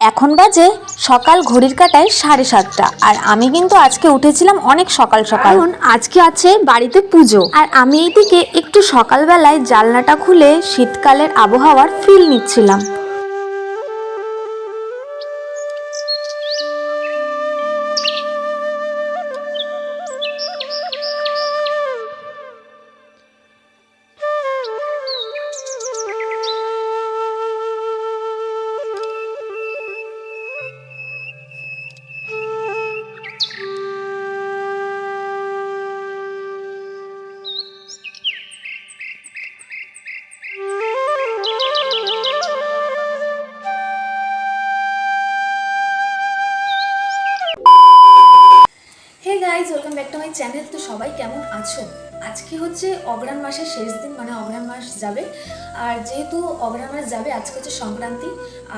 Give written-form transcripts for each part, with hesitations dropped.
এখন বাজে সকাল ঘড়ির কাঁটায় 7:30টা। আর আমি কিন্তু আজকে উঠেছিলাম অনেক সকাল সকাল, কারণ আজকে আছে বাড়িতে পুজো। আর আমি এইদিকে একটু সকালবেলায় জানলাটা খুলে শীতকালের আবহাওয়ার ফিল নিচ্ছিলাম। Hey guys, welcome back to my channel. তো সবাই কেমন আছো? আজকে হচ্ছে অগ্রহায়ণ মাসের শেষ দিন, মানে অগ্রহায়ণ মাস যাবে। আর যেহেতু অগ্রহায়ণ মাস যাবে, আজকে হচ্ছে সংক্রান্তি।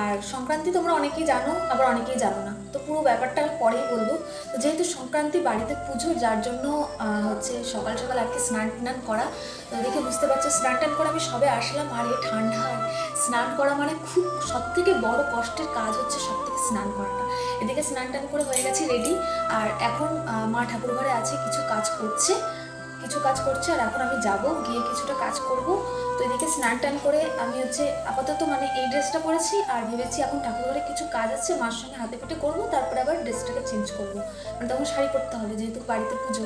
আর সংক্রান্তি তোমরা অনেকেই জানো, আবার অনেকেই জানো না, তো পুরো ব্যাপারটা আমি পরেই বলবো। তো যেহেতু সংক্রান্তি, বাড়িতে পুজো, যার জন্য হচ্ছে সকাল সকাল আর কি স্নান টান করা। তো দেখে বুঝতে পারছো, স্নান টান করে আমি সবে আসলাম। আর এই ঠান্ডায় স্নান করা মানে খুব সবথেকে বড় কষ্টের কাজ হচ্ছে সবথেকে স্নান করাটা। এদিকে স্নান টান করে হয়ে গেছি রেডি। আর এখন মা ঠাকুর ঘরে আছে, কিছু কাজ করছে। আর এখন আমি যাব, গিয়ে কিছুটা কাজ করব। তো এদিকে স্নান টান করে আমি হচ্ছে আপাতত মানে এই ড্রেসটা পরেছি। আর ভেবেছি এখন ঠাকুর ঘরে কিছু কাজ আছে, মার সঙ্গে হাতে পিঠে করবো, তারপরে আবার ড্রেসটাকে চেঞ্জ করবো। মানে তখন শাড়ি পরতে হবে, যেহেতু বাড়িতে পুজো।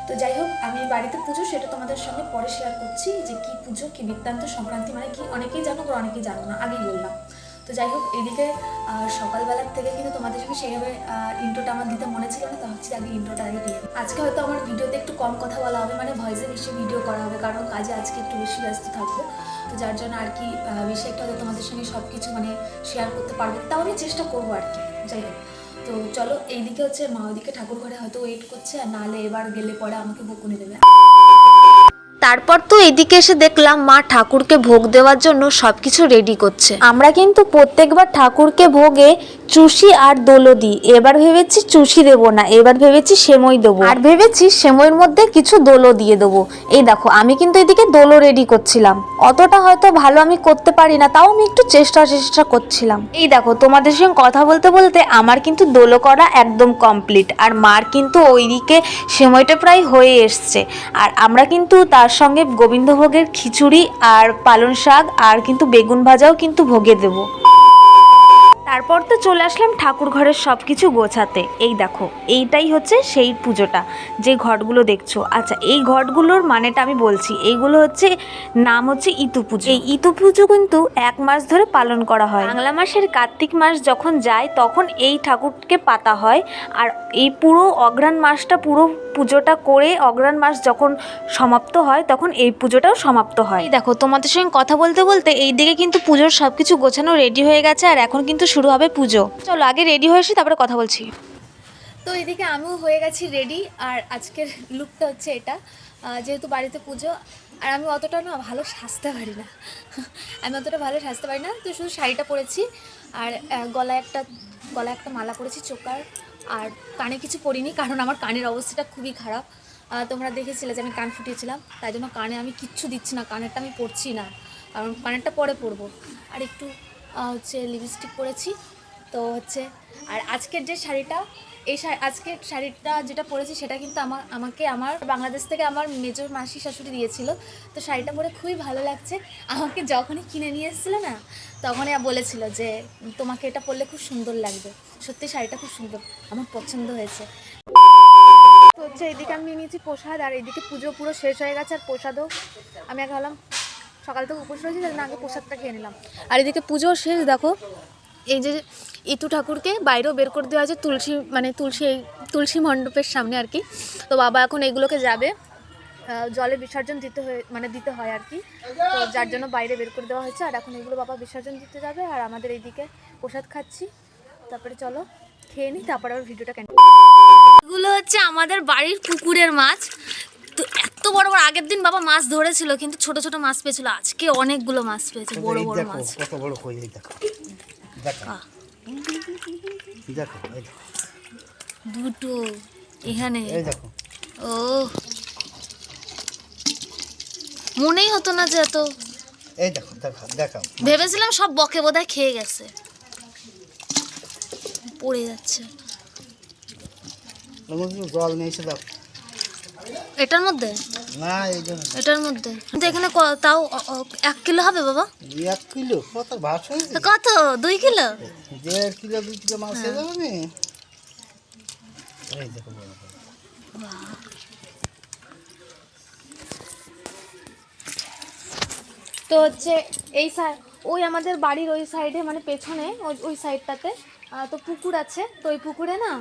তো যাই হোক, আমি বাড়িতে পুজো সেটা তোমাদের সঙ্গে পরে শেয়ার করছি, যে কি পুজো, কি বৃত্তান্ত, সংক্রান্তি মানে কি, অনেকেই জানো বা অনেকেই জানো না, আগেই বললাম। তো যাই হোক, এদিকে সকালবেলার থেকে কিন্তু তোমাদের সঙ্গে সেইভাবে ইন্ট্রোটা আমার দিতে মনে ছিল না, তো ভাবছি আগে ইন্ট্রোটা আগে দিয়ে। আজকে হয়তো আমার ভিডিওতে একটু কম কথা বলা হবে, মানে ভয়েসে বেশি ভিডিও করা হবে, কারণ কাজে আজকে একটু বেশি ব্যস্ত থাকবো। তো যার জন্য আর কি বেশি একটা হয়তো তোমাদের সঙ্গে সব কিছু মানে শেয়ার করতে পারবো, তাও আমি চেষ্টা করবো আর কি। যাই হোক, তো চলো, এইদিকে হচ্ছে মা ওইদিকে ঠাকুর ঘরে হয়তো ওয়েট করছে, আর নাহলে এবার গেলে পরে আমাকে বকুনি দেবে। তারপর তো এদিকে এসে দেখলাম মা ঠাকুরকে ভোগ দেওয়ার জন্য সবকিছু রেডি করছে। আমরা কিন্তু প্রত্যেকবার ঠাকুরকে ভোগে চুষি আর দোলো দিই। এবার ভেবেছি চুষি দেবো না, এবার ভেবেছি সেমই দেবো, আর ভেবেছি সেমইয়ের মধ্যে কিছু দোলো দিয়ে দেবো। এই দেখো, আমি কিন্তু এদিকে দোলো রেডি করছিলাম। অতটা হয়তো ভালো আমি করতে পারি না, তাও আমি একটু চেষ্টা করছিলাম। এই দেখো, তোমাদের সঙ্গে কথা বলতে বলতে আমার কিন্তু দোলো করা একদম কমপ্লিট। আর মার কিন্তু ওইদিকে সেমইটা প্রায় হয়ে এসছে। আর আমরা কিন্তু তার সঙ্গে গোবিন্দভোগের খিচুড়ি আর পালং শাক আর কিন্তু বেগুন ভাজাও কিন্তু ভোগে দেবো। তারপর তো চলে আসলাম ঠাকুর ঘরের সব কিছু গোছাতে। এই দেখো, এইটাই হচ্ছে সেই পুজোটা, যে ঘটগুলো দেখছো। আচ্ছা, এই ঘটগুলোর মানেটা আমি বলছি। এইগুলো হচ্ছে নাম হচ্ছে ইতু পুজো। এই ইতু পুজো কিন্তু 1 মাস ধরে পালন করা হয়। বাংলা মাসের কার্তিক মাস যখন যায়, তখন এই ঠাকুরকে পাতা হয়। আর এই পুরো অঘ্রাণ মাসটা, পুরো পুজোটা করে অঘ্রাণ মাস যখন সমাপ্ত হয়, তখন এই পুজোটাও সমাপ্ত হয়। দেখো, তোমাদের সঙ্গে কথা বলতে বলতে এই দিকে কিন্তু পুজোর সব কিছু গোছানো রেডি হয়ে গেছে। আর এখন কিন্তু শুরু হবে পুজো। চলো আগে রেডি হয়ে আসি, তারপরে কথা বলছি। তো এদিকে আমিও হয়ে গেছি রেডি। আর আজকের লুকটা হচ্ছে এটা, যেহেতু বাড়িতে পুজো। আর আমি অতটা না ভালো সাজতে পারি না তো শুধু শাড়িটা পরেছি। আর গলায় একটা মালা পরেছি চোকার। আর কানে কিছু পরিনি, কারণ আমার কানের অবস্থাটা খুবই খারাপ। তোমরা দেখেছিলে যে আমি কান ফুটিয়েছিলাম, তাই জন্য কানে আমি কিচ্ছু দিচ্ছি না, কানেরটা আমি পরছি না, কারণ কানেরটা পরে পরবো। আর একটু হচ্ছে লিপস্টিক পরেছি। তো হচ্ছে, আর আজকের যে শাড়িটা, আজকের শাড়িটা যেটা পরেছি, সেটা কিন্তু আমাকে আমার বাংলাদেশ থেকে আমার মেজর মাসি শাশুড়ি দিয়েছিল। তো শাড়িটা পরে খুবই ভালো লাগছে। আমাকে যখনই কিনে নিয়ে এসেছিলো না, তখনই বলেছিল যে তোমাকে এটা পরলে খুব সুন্দর লাগবে। সত্যি শাড়িটা খুব সুন্দর, আমার পছন্দ হয়েছে। তো হচ্ছে এদিকে আমি নিয়েছি প্রসাদ, আর এদিকে পুজো পুরো শেষ হয়ে গেছে। আর প্রসাদও আমি আগে ভাবলাম সকাল থেকে উপোস রয়েছি, তাই আগে প্রসাদটা খেয়ে নিলাম। আর এদিকে পুজো শেষ। দেখো, এই যে ইতু ঠাকুরকে বাইরেও বের করে দেওয়া হয়েছে, তুলসী মণ্ডপের সামনে আর কি। তো বাবা এখন এগুলোকে যাবে জলে বিসর্জন দিতে হয় আর কি। তো যার জন্য বাইরে বের করে দেওয়া হয়েছে। আর এখন এগুলো বাবা বিসর্জন দিতে যাবে, আর আমাদের এইদিকে প্রসাদ খাচ্ছি। তারপরে চলো খেয়ে নিই, তারপরে আবার ভিডিওটা এগুলো হচ্ছে আমাদের বাড়ির পুকুরের মাছ। তো এত বড় বড়, আগের দিন বাবা মাছ ধরেছিল, কিন্তু ছোট ছোট মাছ পেয়েছিল। আজকে অনেকগুলো মাছ পেয়েছে, বড় বড় মাছ। কত বড় কই, এই দেখো দেখো দেখো, এই দেখো দুটো এখানে। এই দেখো, ও, মনেই হতো না যে এত। এই দেখো দেখো দেখো, ভেবেছিলাম সব বকে বোধহয় খেয়ে গেছে। পড়ে যাচ্ছে। ওর মধ্যে জল নিয়ে এসে দাও। এটার মধ্যে? না এই জন্য এটার মধ্যে কিন্তু এখানে তাও 1 কিলো হবে বাবা? 1 কিলো কত ভাস হয়েছে? কত 2 কিলো? 1.5 কিলো 2 কিলো মাছ হয়ে যাবে না? এই দেখো বড় বড়। তো হচ্ছে এই ওই আমাদের বাড়ির ওই সাইডে মানে পেছনে ওই সাইডটাতে তো পুকুর আছে। তো ওই পুকুরে না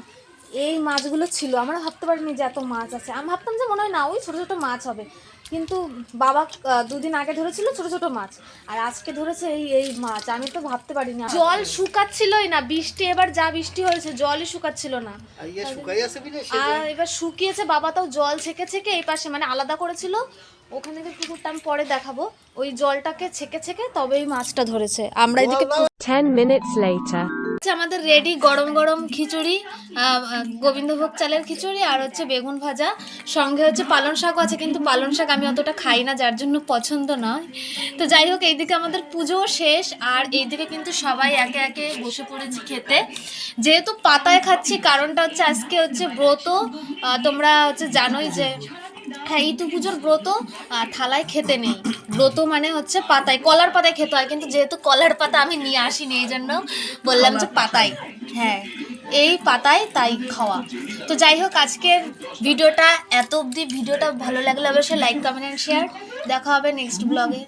এই মাছগুলো ছিল। আমরা ভাবতে পারিনি যে এত মাছ আছে। আমি ভাবতাম যে মনে হয় না ওই ছোটো ছোটো মাছ হবে, কিন্তু বাবা 2 দিন আগে ধরেছিল ছোটো ছোটো মাছ, আর আজকে ধরেছে এই মাছ। আমি তো ভাবতে পারিনি। জল শুকাচ্ছিলই না, বৃষ্টি এবার যা বৃষ্টি হয়েছে জলই শুকাচ্ছিল না। আর ইয়ে শুকাই আছে বিলে আর এবার শুকিয়েছে। বাবা তাও জল ছেঁকে ছেঁকে এই পাশে মানে আলাদা করেছিল ওখানে, যে পুকুরটা আমি পরে দেখাবো, ওই জলটাকে ছেঁকে ছেঁকে তবেই মাছটা ধরেছে। আমরা এদিকে 10 minutes later. আমাদের রেডি গরম গরম খিচুড়ি, গোবিন্দভোগ চালের খিচুড়ি, আর হচ্ছে বেগুন ভাজা, সঙ্গে হচ্ছে পালং শাকও আছে, কিন্তু পালং শাক আমি অতটা খাই না, যার জন্য পছন্দ নয়। তো যাই হোক, এইদিকে আমাদের পুজোও শেষ, আর এইদিকে কিন্তু সবাই একে একে বসে পড়েছি খেতে। যেহেতু পাতায় খাচ্ছি, কারণটা হচ্ছে আজকে হচ্ছে ব্রত। তোমরা হচ্ছে জানোই যে হ্যাঁ, ইতু পুজোর ব্রত থালায় খেতে নেই। ব্রত মানে হচ্ছে পাতায়, কলার পাতায় খেতে হয়, কিন্তু যেহেতু কলার পাতা আমি নিয়ে আসিনি, এই জন্য বললাম যে পাতায়, হ্যাঁ এই পাতায় তাই খাওয়া। তো যাই হোক, আজকের ভিডিওটা এত অবধি। ভিডিওটা ভালো লাগলে অবশ্যই লাইক, কমেন্ট অ্যান্ড শেয়ার। দেখা হবে নেক্সট ব্লগে।